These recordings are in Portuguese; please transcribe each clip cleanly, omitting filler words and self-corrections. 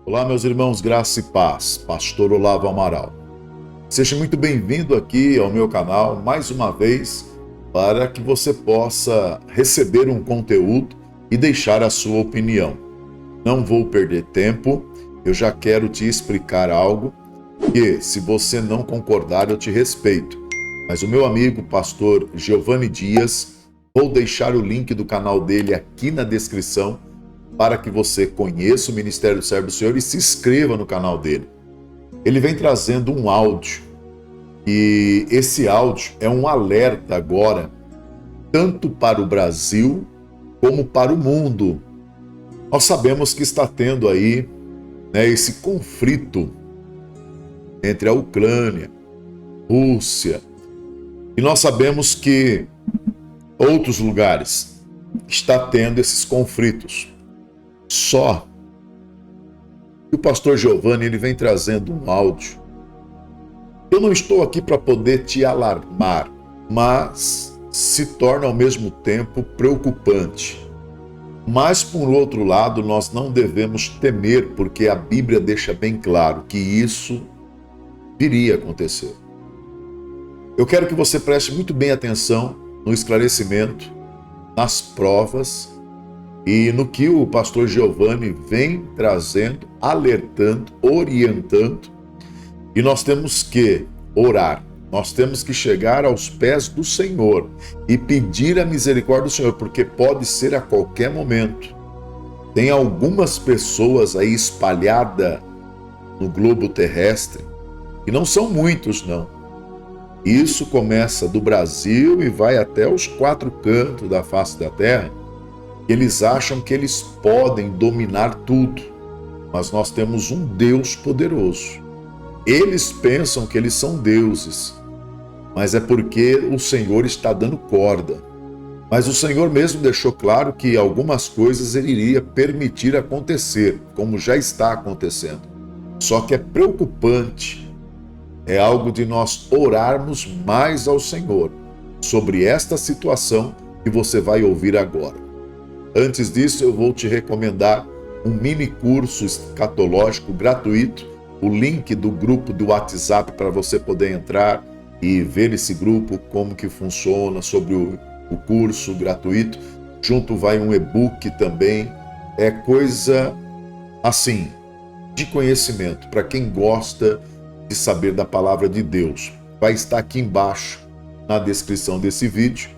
Olá, meus irmãos, graça e paz. Pastor Olavo Amaral. Seja muito bem-vindo aqui ao meu canal, mais uma vez, para que você possa receber um conteúdo e deixar a sua opinião. Não vou perder tempo, eu já quero te explicar algo que, se você não concordar, eu te respeito. Mas o meu amigo, pastor Giovanni Dias, vou deixar o link do canal dele aqui na descrição para que você conheça o Ministério do Servo do Senhor e se inscreva no canal dele. Ele vem trazendo um áudio e esse áudio é um alerta agora, tanto para o Brasil como para o mundo. Nós sabemos que está tendo aí esse conflito entre a Ucrânia, Rússia, e nós sabemos que outros lugares está tendo esses conflitos. Só que o pastor Giovanni ele vem trazendo um áudio. Eu não estou aqui para poder te alarmar, mas se torna ao mesmo tempo preocupante. Mas, por outro lado, nós não devemos temer, porque a Bíblia deixa bem claro que isso viria a acontecer. Eu quero que você preste muito bem atenção no esclarecimento, nas provas e no que o pastor Giovanni vem trazendo, alertando, orientando. E nós temos que orar, nós temos que chegar aos pés do Senhor e pedir a misericórdia do Senhor, porque pode ser a qualquer momento. Tem algumas pessoas aí espalhadas no globo terrestre, e não são muitos, não. Isso começa do Brasil e vai até os 4 cantos da face da terra. Eles acham que eles podem dominar tudo, mas nós temos um Deus poderoso. Eles pensam que eles são deuses, mas é porque o Senhor está dando corda. Mas o Senhor mesmo deixou claro que algumas coisas ele iria permitir acontecer, como já está acontecendo. Só que é preocupante. É algo de nós orarmos mais ao Senhor sobre esta situação que você vai ouvir agora. Antes disso, eu vou te recomendar um mini curso escatológico gratuito, o link do grupo do WhatsApp para você poder entrar e ver esse grupo, como que funciona, sobre o curso gratuito. Junto vai um e-book também. É coisa assim, de conhecimento, para quem gosta de saber da palavra de Deus. Vai estar aqui embaixo na descrição desse vídeo.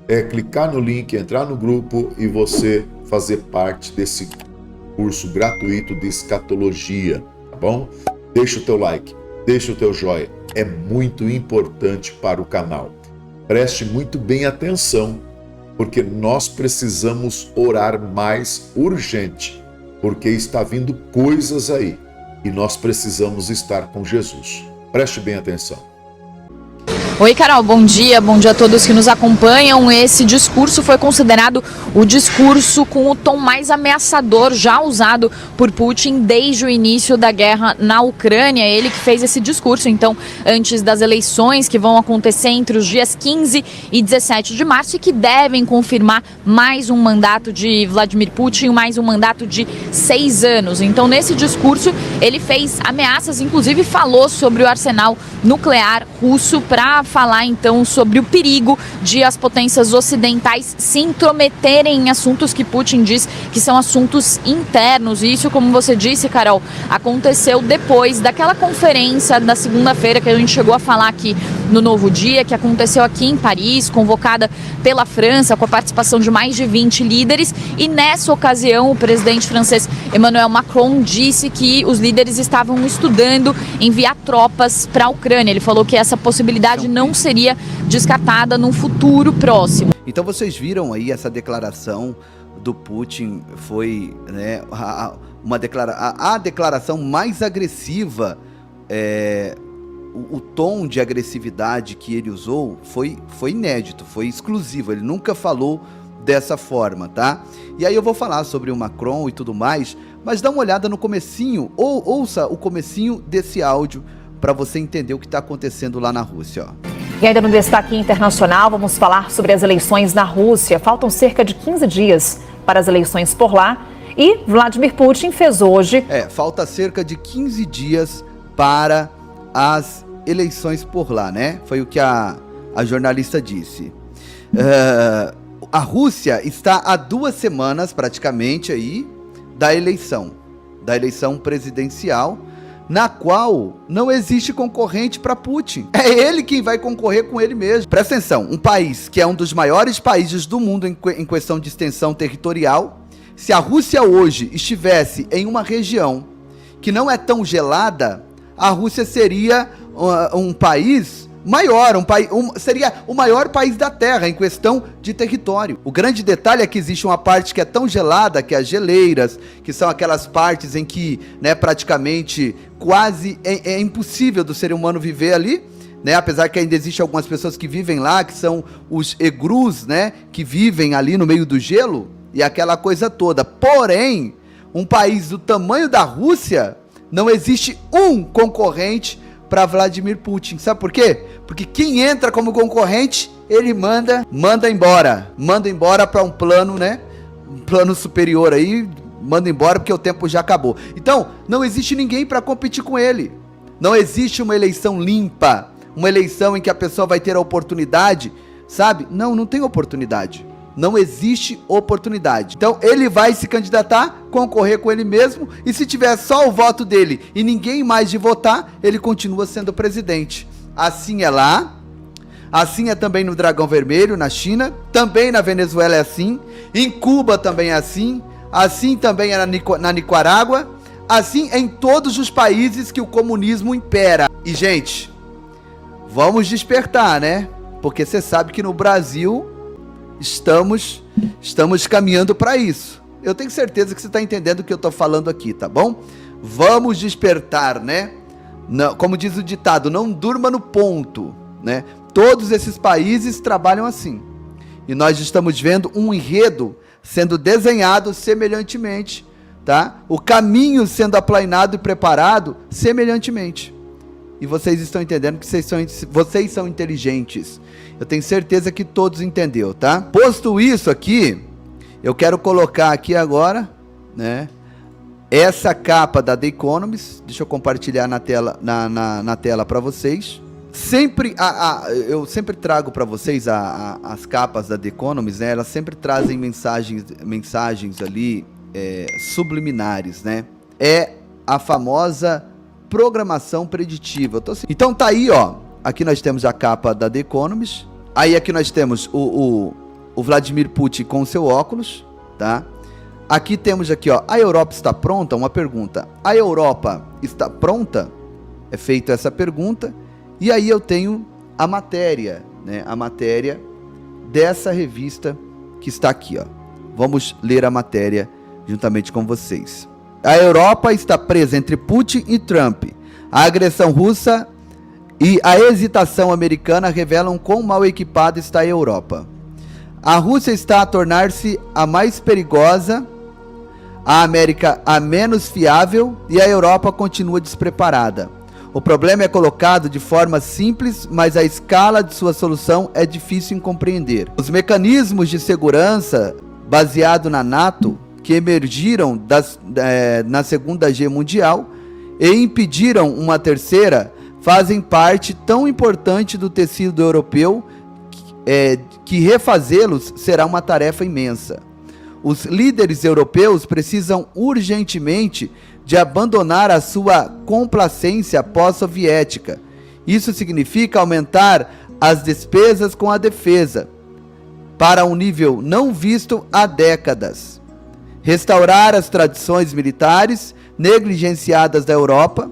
É clicar no link, entrar no grupo e você fazer parte desse curso gratuito de escatologia, tá bom? Deixa o teu like, deixa o teu joinha, é muito importante para o canal. Preste muito bem atenção, porque nós precisamos orar mais urgente, porque está vindo coisas aí. E nós precisamos estar com Jesus. Preste bem atenção. Oi, Carol, bom dia a todos que nos acompanham. Esse discurso foi considerado o discurso com o tom mais ameaçador já usado por Putin desde o início da guerra na Ucrânia. Ele que fez esse discurso, então, antes das eleições que vão acontecer entre os dias 15 e 17 de março e que devem confirmar mais um mandato de Vladimir Putin, mais um mandato de 6 anos. Então, nesse discurso, ele fez ameaças, inclusive falou sobre o arsenal nuclear russo para falar então sobre o perigo de as potências ocidentais se intrometerem em assuntos que Putin diz que são assuntos internos. E isso, como você disse, Carol, aconteceu depois daquela conferência da segunda-feira que a gente chegou a falar aqui no Novo Dia, que aconteceu aqui em Paris, convocada pela França, com a participação de mais de 20 líderes. E nessa ocasião, o presidente francês Emmanuel Macron disse que os líderes estavam estudando enviar tropas para a Ucrânia. Ele falou que essa possibilidade não seria descartada num futuro próximo. Então vocês viram aí essa declaração do Putin, foi a declaração mais agressiva, o tom de agressividade que ele usou foi inédito, foi exclusivo, ele nunca falou dessa forma, tá? E aí eu vou falar sobre o Macron e tudo mais, mas dá uma olhada no comecinho, ou ouça o comecinho desse áudio para você entender o que está acontecendo lá na Rússia, ó. E ainda no destaque internacional, vamos falar sobre as eleições na Rússia. Faltam cerca de 15 dias para as eleições por lá. E Vladimir Putin fez hoje... Falta cerca de 15 dias para as eleições por lá, né? Foi o que a jornalista disse. A Rússia está há 2 semanas, praticamente, aí, da eleição presidencial, na qual não existe concorrente para Putin. É ele quem vai concorrer com ele mesmo. Presta atenção, um país que é um dos maiores países do mundo em questão de extensão territorial, se a Rússia hoje estivesse em uma região que não é tão gelada, a Rússia seria um país maior, seria o maior país da Terra em questão de território. O grande detalhe é que existe uma parte que é tão gelada, que é as geleiras, que são aquelas partes em que, né, praticamente quase é impossível do ser humano viver ali, né, apesar que ainda existem algumas pessoas que vivem lá, que são os egrus, né, que vivem ali no meio do gelo e aquela coisa toda. Porém, um país do tamanho da Rússia, não existe um concorrente para Vladimir Putin. Sabe por quê? Porque quem entra como concorrente, ele manda embora para um plano, né? Um plano superior aí, manda embora porque o tempo já acabou. Então, não existe ninguém para competir com ele. Não existe uma eleição limpa, uma eleição em que a pessoa vai ter a oportunidade, sabe? Não tem oportunidade. Não existe oportunidade. Então ele vai se candidatar, concorrer com ele mesmo, e se tiver só o voto dele e ninguém mais de votar, ele continua sendo presidente. Assim é lá, assim é também no Dragão Vermelho, na China, também na Venezuela é assim, em Cuba também é assim também é na Nicarágua, assim é em todos os países que o comunismo impera. E gente, vamos despertar, né? Porque você sabe que no Brasil estamos caminhando para isso. Eu tenho certeza que você está entendendo o que eu estou falando aqui, tá bom? Vamos despertar, né? Não, como diz o ditado, não durma no ponto, né? Todos esses países trabalham assim. E nós estamos vendo um enredo sendo desenhado semelhantemente, tá? O caminho sendo aplainado e preparado semelhantemente. E vocês estão entendendo que vocês são inteligentes. Eu tenho certeza que todos entenderam, tá? Posto isso aqui, eu quero colocar aqui agora, né, essa capa da The Economist. Deixa eu compartilhar na tela, na tela para vocês. Eu sempre trago para vocês as capas da The Economist, né? Elas sempre trazem mensagens ali subliminares, né? É a famosa programação preditiva. Então tá aí, ó. Aqui nós temos a capa da The Economist. Aí aqui nós temos o Vladimir Putin com o seu óculos, tá? Aqui temos aqui, ó, a Europa está pronta? Uma pergunta. A Europa está pronta? É feita essa pergunta. E aí eu tenho a matéria, né? A matéria dessa revista que está aqui, ó. Vamos ler a matéria juntamente com vocês. A Europa está presa entre Putin e Trump. A agressão russa e a hesitação americana revelam quão mal equipada está a Europa. A Rússia está a tornar-se a mais perigosa, a América a menos fiável e a Europa continua despreparada. O problema é colocado de forma simples, mas a escala de sua solução é difícil em compreender. Os mecanismos de segurança baseado na NATO, que emergiram na Segunda Guerra Mundial e impediram uma terceira, fazem parte tão importante do tecido europeu que refazê-los será uma tarefa imensa. Os líderes europeus precisam urgentemente de abandonar a sua complacência pós-soviética. Isso significa aumentar as despesas com a defesa para um nível não visto há décadas. Restaurar as tradições militares negligenciadas da Europa,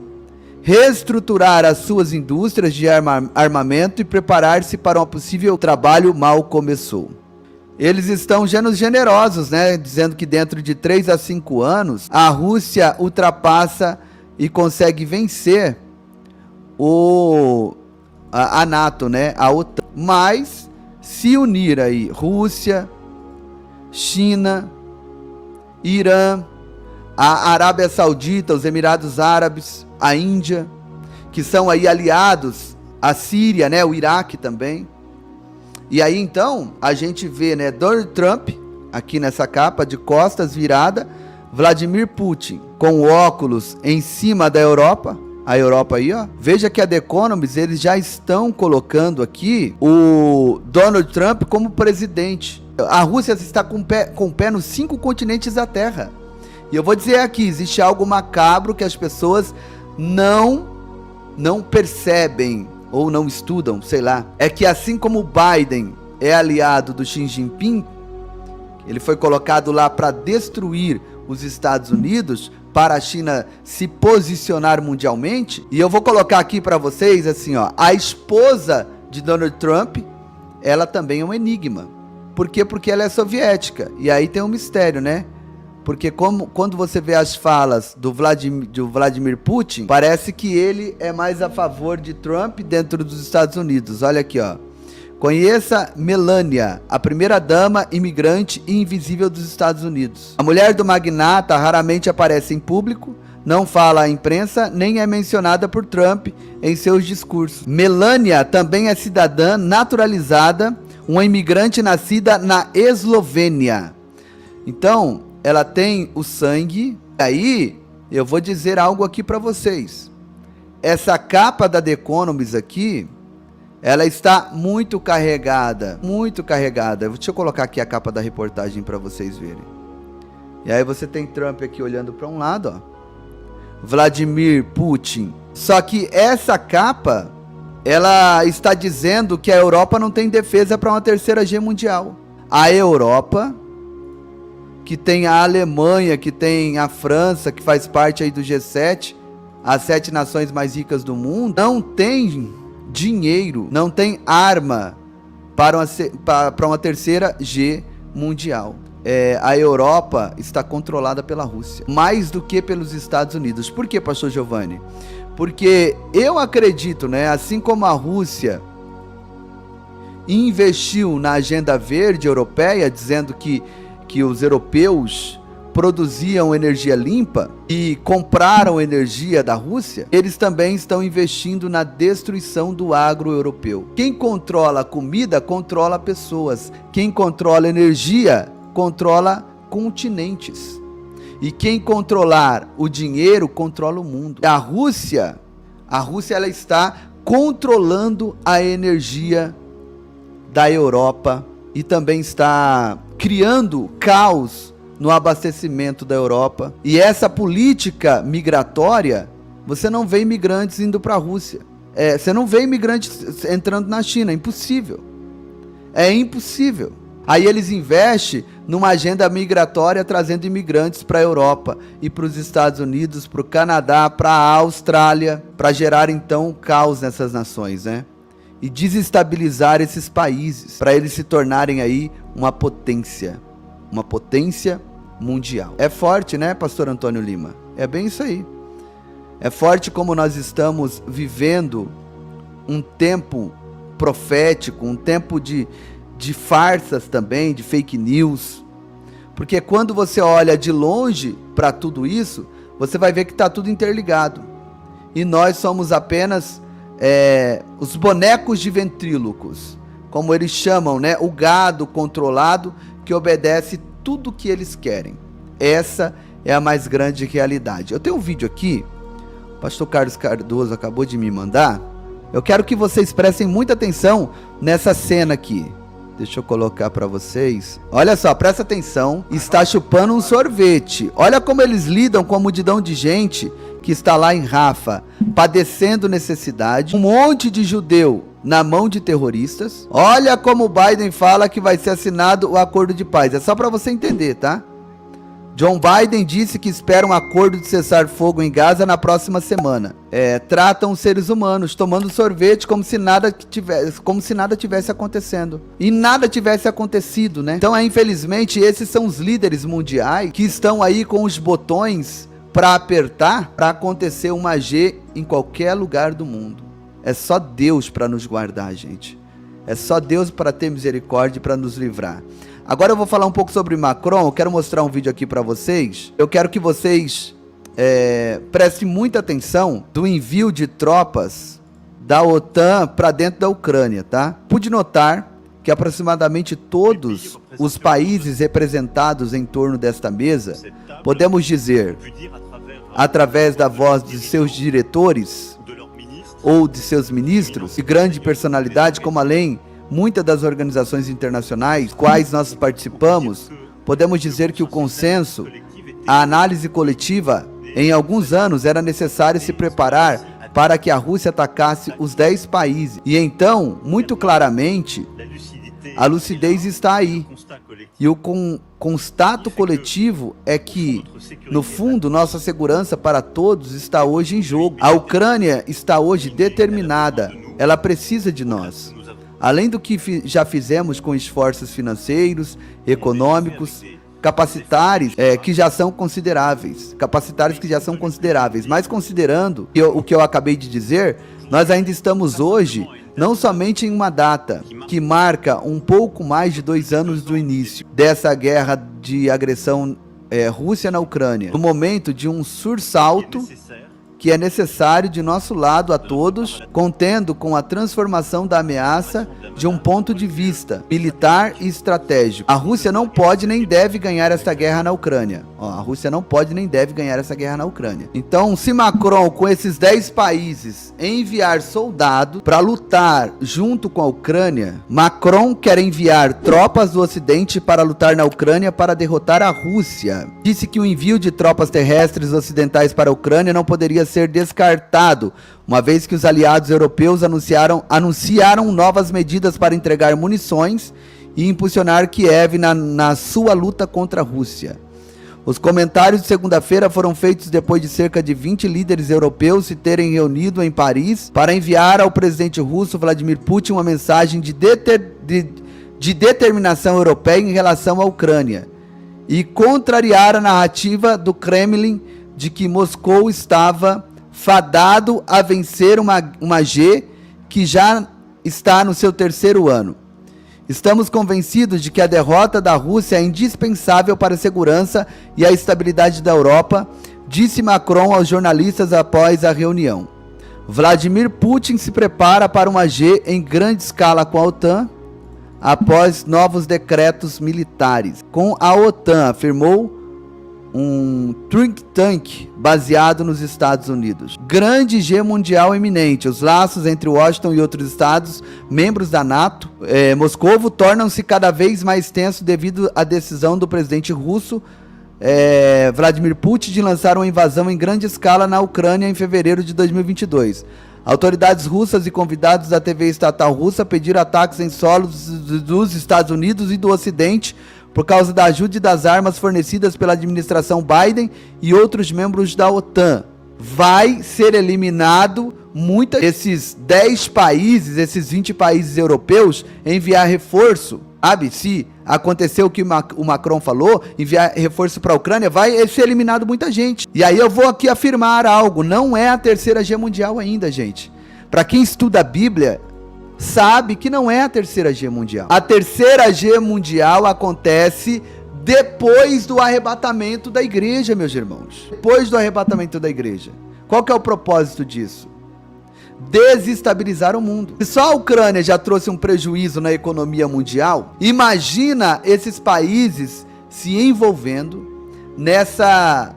reestruturar as suas indústrias de armamento e preparar-se para um possível trabalho mal começou. Eles estão generosos, né? Dizendo que dentro de 3 a 5 anos, a Rússia ultrapassa e consegue vencer a NATO, né? A OTAN. Mas se unir aí Rússia, China, Irã, a Arábia Saudita, os Emirados Árabes, a Índia, que são aí aliados, a Síria, né? O Iraque também. E aí então a gente vê, né, Donald Trump aqui nessa capa de costas virada Vladimir Putin com óculos em cima da Europa. A Europa aí, ó. Veja que a The Economist, eles já estão colocando aqui o Donald Trump como presidente. A Rússia está com o pé nos 5 continentes da Terra. E eu vou dizer aqui, existe algo macabro que as pessoas não percebem ou não estudam, sei lá. É que assim como o Biden é aliado do Xi Jinping, ele foi colocado lá para destruir os Estados Unidos, para a China se posicionar mundialmente. E eu vou colocar aqui para vocês assim, ó, a esposa de Donald Trump, ela também é um enigma. Por quê? Porque ela é soviética. E aí tem um mistério, né? Porque quando você vê as falas do Vladimir Putin, parece que ele é mais a favor de Trump dentro dos Estados Unidos. Olha aqui, ó. Conheça Melania, a primeira-dama imigrante e invisível dos Estados Unidos. A mulher do magnata raramente aparece em público, não fala à imprensa, nem é mencionada por Trump em seus discursos. Melania também é cidadã naturalizada, uma imigrante nascida na Eslovênia. Então, ela tem o sangue. Aí, eu vou dizer algo aqui para vocês. Essa capa da The Economist aqui, ela está muito carregada, muito carregada. Deixa eu colocar aqui a capa da reportagem para vocês verem. E aí você tem Trump aqui olhando para um lado, ó. Vladimir Putin. Só que essa capa, ela está dizendo que a Europa não tem defesa para uma terceira guerra mundial. A Europa, que tem a Alemanha, que tem a França, que faz parte aí do G7, as 7 nações mais ricas do mundo, não tem dinheiro, não tem arma para uma terceira guerra mundial. A Europa está controlada pela Rússia, mais do que pelos Estados Unidos. Por que, pastor Giovanni? Porque eu acredito, né, assim como a Rússia investiu na agenda verde europeia, dizendo que os europeus produziam energia limpa e compraram energia da Rússia, eles também estão investindo na destruição do agro europeu. Quem controla a comida, controla pessoas. Quem controla energia, controla continentes. E quem controlar o dinheiro, controla o mundo. A Rússia ela está controlando a energia da Europa e também está criando caos no abastecimento da Europa. E essa política migratória, você não vê imigrantes indo para a Rússia. Você não vê imigrantes entrando na China, é impossível. É impossível. Aí eles investem numa agenda migratória, trazendo imigrantes para a Europa e para os Estados Unidos, para o Canadá, para a Austrália, para gerar então caos nessas nações, né? E desestabilizar esses países, para eles se tornarem aí uma potência mundial. É forte, né, pastor Antônio Lima? É bem isso aí. É forte como nós estamos vivendo um tempo profético, um tempo de farsas também, de fake news. Porque quando você olha de longe para tudo isso, você vai ver que está tudo interligado. E nós somos apenas os bonecos de ventrílocos, como eles chamam, né? O gado controlado que obedece tudo que eles querem. Essa é a mais grande realidade. Eu tenho um vídeo aqui, o pastor Carlos Cardoso acabou de me mandar. Eu quero que vocês prestem muita atenção nessa cena aqui. Deixa eu colocar para vocês. Olha só, presta atenção. Está chupando um sorvete. Olha como eles lidam com a multidão de gente que está lá em Rafa, padecendo necessidade. Um monte de judeu na mão de terroristas. Olha como o Biden fala que vai ser assinado o acordo de paz. É só para você entender, tá? John Biden disse que espera um acordo de cessar-fogo em Gaza na próxima semana. Tratam os seres humanos tomando sorvete como se nada tivesse acontecendo. E nada tivesse acontecido, né? Então, infelizmente, esses são os líderes mundiais que estão aí com os botões para apertar para acontecer uma G em qualquer lugar do mundo. É só Deus para nos guardar, gente. É só Deus para ter misericórdia e para nos livrar. Agora eu vou falar um pouco sobre Macron. Eu quero mostrar um vídeo aqui para vocês. Eu quero que vocês prestem muita atenção do envio de tropas da OTAN para dentro da Ucrânia, tá? Pude notar que aproximadamente todos os países representados em torno desta mesa, podemos dizer, através da voz de seus diretores ou de seus ministros, de grande personalidade, como além muitas das organizações internacionais quais nós participamos, podemos dizer que o consenso, a análise coletiva, em alguns anos era necessário se preparar para que a Rússia atacasse os 10 países. E então, muito claramente, a lucidez está aí. E o constato coletivo é que, no fundo, nossa segurança para todos está hoje em jogo. A Ucrânia está hoje determinada. Ela precisa de nós. Além do que já fizemos com esforços financeiros, econômicos, capacitares que já são consideráveis. Mas considerando o que eu acabei de dizer, nós ainda estamos hoje não somente em uma data que marca um pouco mais de 2 anos do início dessa guerra de agressão Rússia na Ucrânia, no momento de um sursalto que é necessário de nosso lado a todos, contendo com a transformação da ameaça de um ponto de vista militar e estratégico. A Rússia não pode nem deve ganhar essa guerra na Ucrânia. Então, se Macron, com esses 10 países, enviar soldados para lutar junto com a Ucrânia, Macron quer enviar tropas do Ocidente para lutar na Ucrânia para derrotar a Rússia. Disse que o envio de tropas terrestres ocidentais para a Ucrânia não poderia ser descartado, uma vez que os aliados europeus anunciaram novas medidas para entregar munições e impulsionar Kiev na sua luta contra a Rússia. Os comentários de segunda-feira foram feitos depois de cerca de 20 líderes europeus se terem reunido em Paris para enviar ao presidente russo Vladimir Putin uma mensagem de determinação europeia em relação à Ucrânia e contrariar a narrativa do Kremlin de que Moscou estava fadado a vencer uma G que já está no seu 3º ano. Estamos convencidos de que a derrota da Rússia é indispensável para a segurança e a estabilidade da Europa, disse Macron aos jornalistas após a reunião. Vladimir Putin se prepara para uma G em grande escala com a OTAN após novos decretos militares. Com a OTAN, afirmou um think tank baseado nos Estados Unidos. Grande G mundial iminente. Os laços entre Washington e outros estados, membros da NATO, Moscovo, tornam-se cada vez mais tensos devido à decisão do presidente russo Vladimir Putin de lançar uma invasão em grande escala na Ucrânia em fevereiro de 2022. Autoridades russas e convidados da TV estatal russa pediram ataques em solos dos Estados Unidos e do Ocidente por causa da ajuda e das armas fornecidas pela administração Biden e outros membros da OTAN. Vai ser eliminado esses 10 países, esses 20 países europeus, enviar reforço. Sabe, se acontecer o que o Macron falou, enviar reforço para a Ucrânia, vai ser eliminado muita gente. E aí eu vou aqui afirmar algo, não é a 3ª G mundial ainda, gente. Para quem estuda a Bíblia, sabe que não é a 3ª G mundial. A 3ª G mundial acontece depois do arrebatamento da igreja, meus irmãos. Depois do arrebatamento da igreja. Qual que é o propósito disso? Desestabilizar o mundo. Se só a Ucrânia já trouxe um prejuízo na economia mundial, imagina esses países se envolvendo nessa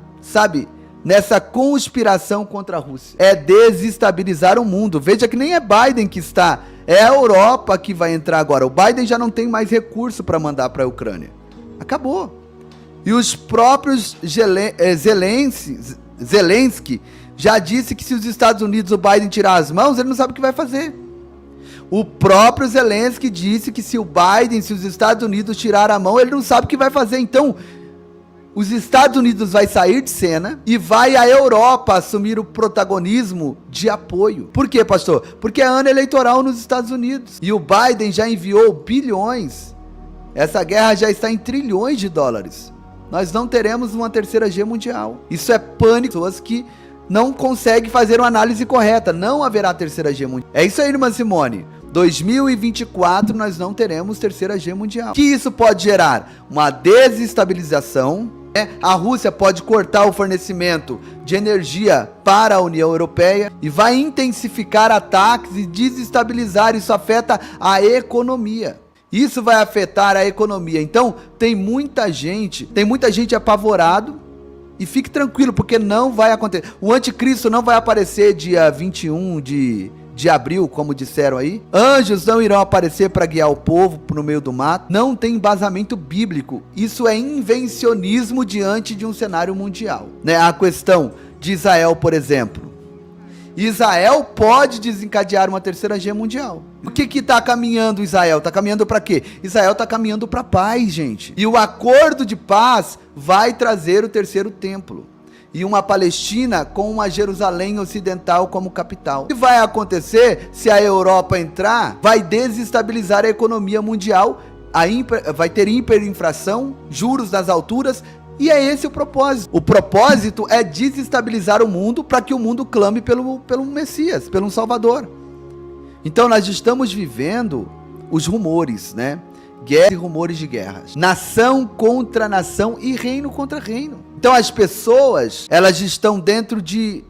conspiração contra a Rússia. É desestabilizar o mundo. Veja que nem é Biden que está, é a Europa que vai entrar agora. O Biden já não tem mais recurso para mandar para a Ucrânia. Acabou. E os próprios Zelensky já disse que se os Estados Unidos, o Biden tirar as mãos, ele não sabe o que vai fazer. O próprio Zelensky disse que se o Biden, se os Estados Unidos tirar a mão, ele não sabe o que vai fazer. Então, os Estados Unidos vai sair de cena e vai a Europa assumir o protagonismo de apoio. Por quê, pastor? Porque é ano eleitoral nos Estados Unidos. E o Biden já enviou bilhões. Essa guerra já está em trilhões de dólares. Nós não teremos uma 3ª G mundial. Isso é pânico. Pessoas que não conseguem fazer uma análise correta. Não haverá 3ª G mundial. É isso aí, irmã Simone. 2024 nós não teremos 3ª G mundial. O que isso pode gerar? Uma desestabilização. A Rússia pode cortar o fornecimento de energia para a União Europeia e vai intensificar ataques e desestabilizar. Isso afeta a economia. Isso vai afetar a economia. Então, tem muita gente apavorado, e fique tranquilo, porque não vai acontecer. O anticristo não vai aparecer dia 21 de abril, como disseram aí. Anjos não irão aparecer para guiar o povo no meio do mato. Não tem embasamento bíblico. Isso é invencionismo diante de um cenário mundial, né? A questão de Israel, por exemplo. Israel pode desencadear uma terceira guerra mundial. O que está caminhando Israel? Está caminhando para quê? Israel está caminhando para paz, gente. E o acordo de paz vai trazer o terceiro templo. E uma Palestina com uma Jerusalém ocidental como capital. O que vai acontecer se a Europa entrar? Vai desestabilizar a economia mundial, vai ter hiperinflação, juros nas alturas. E é esse o propósito. O propósito é desestabilizar o mundo para que o mundo clame pelo Messias, pelo Salvador. Então nós estamos vivendo os rumores, né? Guerra e rumores de guerras. Nação contra nação e reino contra reino. Então as pessoas, elas estão dentro de,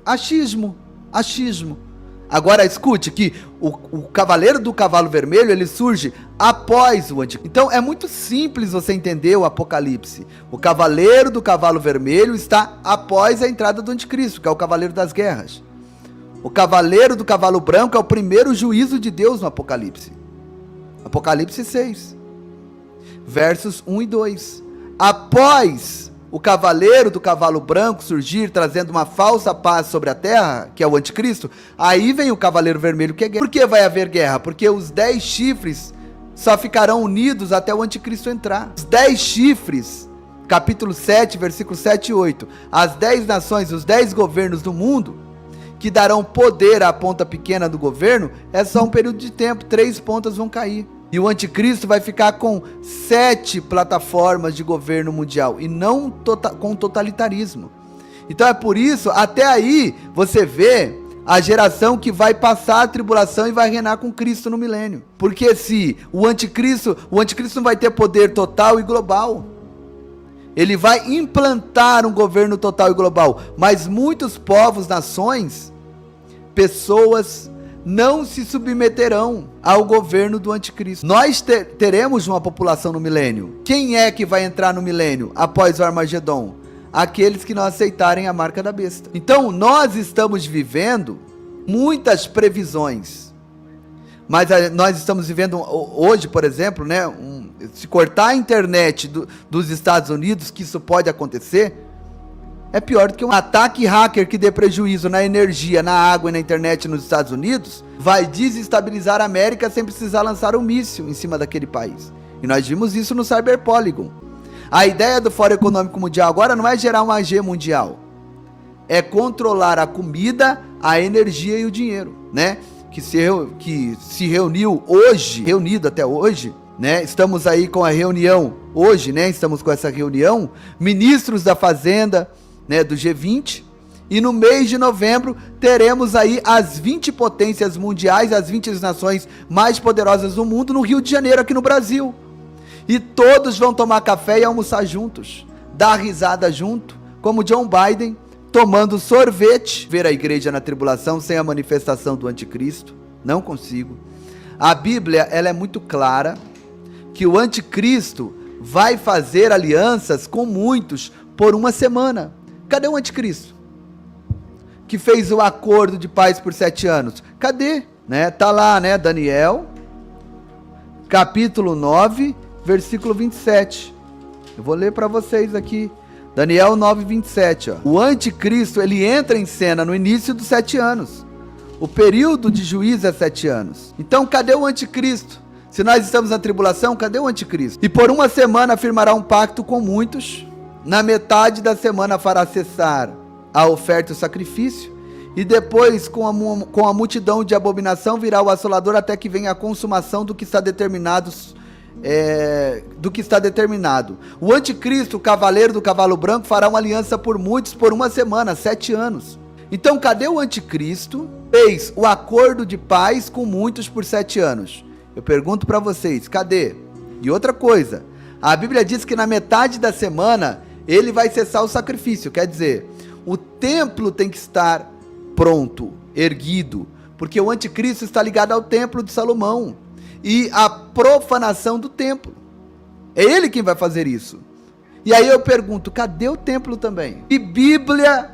achismo. Agora escute que o cavaleiro do cavalo vermelho, ele surge após o anticristo. Então é muito simples você entender o Apocalipse. O cavaleiro do cavalo vermelho está após a entrada do anticristo, que é o cavaleiro das guerras. O cavaleiro do cavalo branco é o primeiro juízo de Deus no Apocalipse. Apocalipse 6, versos 1 e 2. Após o cavaleiro do cavalo branco surgir, trazendo uma falsa paz sobre a terra, que é o anticristo, aí vem o cavaleiro vermelho, que é guerra. Por que vai haver guerra? Porque os 10 chifres só ficarão unidos até o anticristo entrar. Os 10 chifres, capítulo 7, versículos 7 e 8. As 10 nações, os 10 governos do mundo, que darão poder à ponta pequena do governo, é só um período de tempo, 3 pontas vão cair. E o anticristo vai ficar com 7 plataformas de governo mundial, e não com totalitarismo. Então é por isso, até aí, você vê a geração que vai passar a tribulação e vai reinar com Cristo no milênio. Porque se o anticristo não vai ter poder total e global. Ele vai implantar um governo total e global, mas muitos povos, nações, pessoas não se submeterão ao governo do anticristo. Nós teremos uma população no milênio. Quem é que vai entrar no milênio após o Armagedon? Aqueles que não aceitarem a marca da besta. Então nós estamos vivendo muitas previsões, mas nós estamos vivendo hoje, por exemplo, né, se cortar a internet dos Estados Unidos, que isso pode acontecer, é pior do que um ataque hacker que dê prejuízo na energia, na água e na internet nos Estados Unidos, vai desestabilizar a América sem precisar lançar um míssil em cima daquele país. E nós vimos isso no Cyber Polygon. A ideia do Fórum Econômico Mundial agora não é gerar uma AG mundial, é controlar a comida, a energia e o dinheiro, né? Que se reuniu hoje, reunido até hoje, né? Estamos aí com a reunião hoje, né? Estamos com essa reunião, ministros da Fazenda, né, do G20, e no mês de novembro teremos aí as 20 potências mundiais, as 20 nações mais poderosas do mundo no Rio de Janeiro, aqui no Brasil. E todos vão tomar café e almoçar juntos, dar risada junto, como John Biden, tomando sorvete. Ver a igreja na tribulação sem a manifestação do anticristo, não consigo. A Bíblia, ela é muito clara, que o anticristo vai fazer alianças com muitos por uma semana. Cadê o anticristo? Que fez o acordo de paz por 7 anos. Cadê? Né? Tá lá, né? Daniel, capítulo 9, versículo 27. Eu vou ler para vocês aqui. Daniel 9, 27. Ó. O anticristo, ele entra em cena no início dos 7 anos. O período de juízo é 7 anos. Então, cadê o anticristo? Se nós estamos na tribulação, cadê o anticristo? E por uma semana firmará um pacto com muitos. Na metade da semana fará cessar a oferta e o sacrifício, e depois com a multidão de abominação virá o assolador até que venha a consumação do que está determinado. O anticristo, o cavaleiro do cavalo branco, fará uma aliança por muitos por uma semana, 7 anos. Então cadê o anticristo? Fez o acordo de paz com muitos por 7 anos. Eu pergunto para vocês, cadê? E outra coisa, a Bíblia diz que na metade da semana ele vai cessar o sacrifício, quer dizer, o templo tem que estar pronto, erguido, porque o anticristo está ligado ao templo de Salomão. e a profanação do templo. É ele quem vai fazer isso. E aí eu pergunto, cadê o templo também? Que Bíblia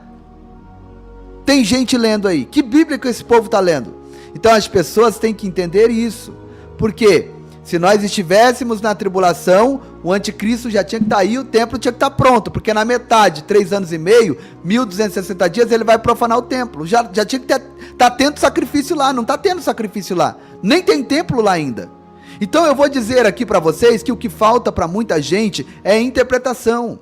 tem gente lendo aí? Que Bíblia que esse povo está lendo? Então as pessoas têm que entender isso. Por quê? Se nós estivéssemos na tribulação, o anticristo já tinha que estar aí, o templo tinha que estar pronto, porque na metade, 3 anos e meio, 1260 dias, ele vai profanar o templo. Já tinha que estar tendo sacrifício lá, não está tendo sacrifício lá. Nem tem templo lá ainda. Então eu vou dizer aqui para vocês que o que falta para muita gente é interpretação.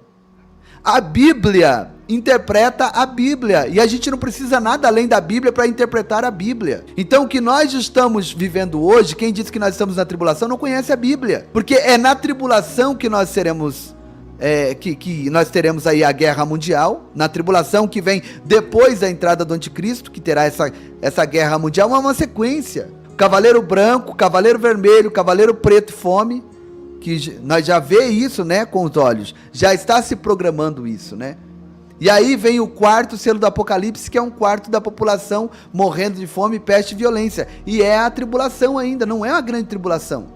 A Bíblia interpreta a Bíblia, e a gente não precisa nada além da Bíblia para interpretar a Bíblia. Então o que nós estamos vivendo hoje, quem disse que nós estamos na tribulação não conhece a Bíblia, porque é na tribulação que nós seremos, que nós teremos aí a guerra mundial, na tribulação que vem depois da entrada do anticristo, que terá essa guerra mundial, uma sequência. Cavaleiro branco, cavaleiro vermelho, cavaleiro preto e fome, que nós já vê isso, né, com os olhos, já está se programando isso, né? E aí vem o quarto selo do Apocalipse, que é um quarto da população morrendo de fome, peste e violência. E é a tribulação ainda, não é uma grande tribulação.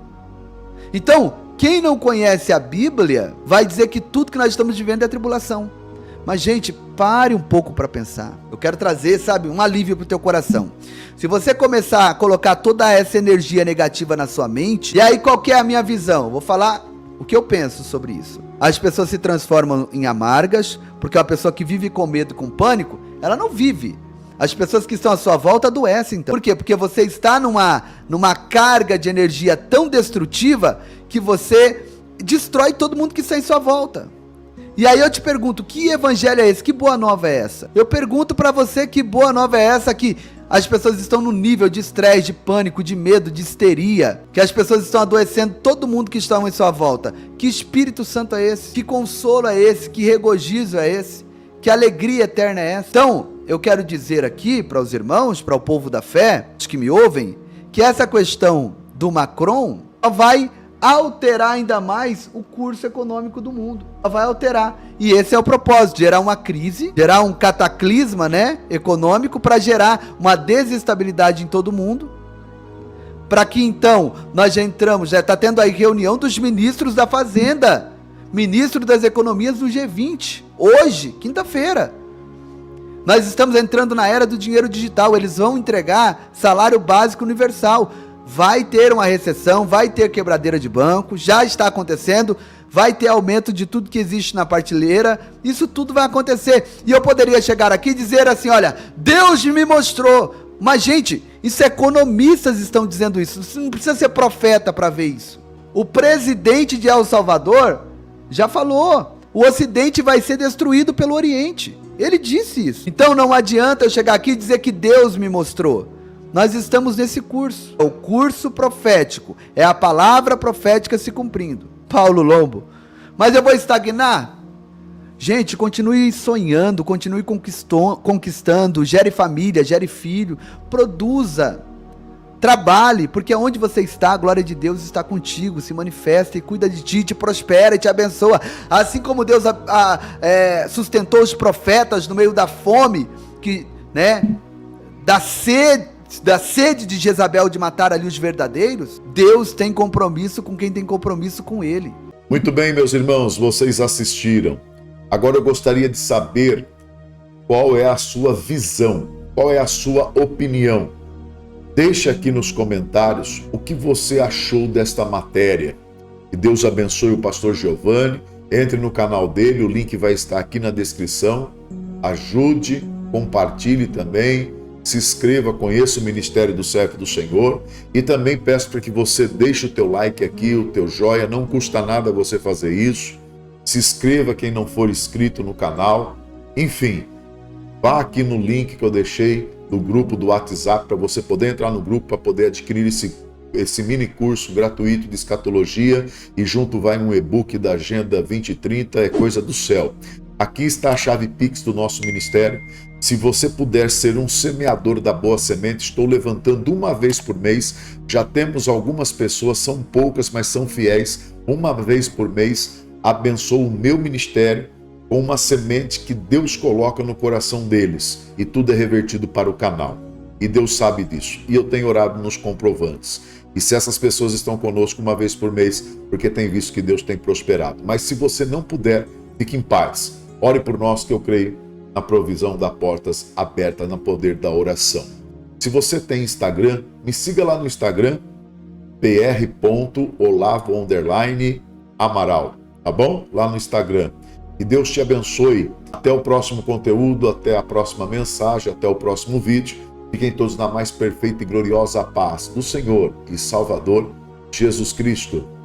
Então, quem não conhece a Bíblia vai dizer que tudo que nós estamos vivendo é tribulação. Mas, gente, pare um pouco para pensar. Eu quero trazer, sabe, um alívio para o teu coração. Se você começar a colocar toda essa energia negativa na sua mente, e aí qual que é a minha visão? Eu vou falar o que eu penso sobre isso. As pessoas se transformam em amargas, porque uma pessoa que vive com medo e com pânico, ela não vive. As pessoas que estão à sua volta adoecem, então. Por quê? Porque você está numa carga de energia tão destrutiva que você destrói todo mundo que está em sua volta. E aí eu te pergunto, que evangelho é esse? Que boa nova é essa? Eu pergunto para você, que boa nova é essa que as pessoas estão no nível de estresse, de pânico, de medo, de histeria, que as pessoas estão adoecendo, todo mundo que está em sua volta. Que Espírito Santo é esse? Que consolo é esse? Que regozijo é esse? Que alegria eterna é essa? Então, eu quero dizer aqui para os irmãos, para o povo da fé, os que me ouvem, que essa questão do Macron vai alterar ainda mais o curso econômico do mundo. Vai alterar. E esse é o propósito, gerar uma crise, gerar um cataclisma, né, econômico, para gerar uma desestabilidade em todo mundo, para que então nós já entramos, já está tendo aí reunião dos ministros da Fazenda, ministro das Economias do G20, hoje, quinta-feira. Nós estamos entrando na era do dinheiro digital, eles vão entregar salário básico universal. Vai ter uma recessão, vai ter quebradeira de banco, já está acontecendo, vai ter aumento de tudo que existe na prateleira, isso tudo vai acontecer. E eu poderia chegar aqui e dizer assim, olha, Deus me mostrou. Mas, gente, isso economistas estão dizendo isso, você não precisa ser profeta para ver isso. O presidente de El Salvador já falou, o Ocidente vai ser destruído pelo Oriente. Ele disse isso. Então não adianta eu chegar aqui e dizer que Deus me mostrou. Nós estamos nesse curso, o curso profético, é a palavra profética se cumprindo. Paulo Lombo, mas eu vou estagnar? Gente, continue sonhando, continue conquistando, gere família, gere filho, produza, trabalhe, porque onde você está, a glória de Deus está contigo, se manifesta e cuida de ti, te prospera e te abençoa, assim como Deus sustentou os profetas no meio da fome, da sede de Jezabel de matar ali os verdadeiros. Deus tem compromisso com quem tem compromisso com ele. Muito bem, meus irmãos, vocês assistiram. Agora eu gostaria de saber qual é a sua visão, qual é a sua opinião. Deixe aqui nos comentários o que você achou desta matéria. Que Deus abençoe o pastor Giovanni. Entre no canal dele, o link vai estar aqui na descrição. Ajude, compartilhe também. Se inscreva, conheça o Ministério do Servo do Senhor e também peço para que você deixe o teu like aqui, o teu joia, não custa nada você fazer isso. Se inscreva quem não for inscrito no canal. Enfim, vá aqui no link que eu deixei do grupo do WhatsApp para você poder entrar no grupo para poder adquirir esse mini curso gratuito de escatologia e junto vai um e-book da Agenda 2030, é coisa do céu. Aqui está a chave Pix do nosso ministério. Se você puder ser um semeador da boa semente, estou levantando uma vez por mês. Já temos algumas pessoas, são poucas, mas são fiéis. Uma vez por mês, abençoo o meu ministério com uma semente que Deus coloca no coração deles. E tudo é revertido para o canal. E Deus sabe disso. E eu tenho orado nos comprovantes. E se essas pessoas estão conosco uma vez por mês, porque tem visto que Deus tem prosperado. Mas se você não puder, fique em paz. Ore por nós, que eu creio na provisão das portas abertas, no poder da oração. Se você tem Instagram, me siga lá no Instagram, pr.olavo_amaral, tá bom? Lá no Instagram. E Deus te abençoe. Até o próximo conteúdo, até a próxima mensagem, até o próximo vídeo. Fiquem todos na mais perfeita e gloriosa paz do Senhor e Salvador Jesus Cristo.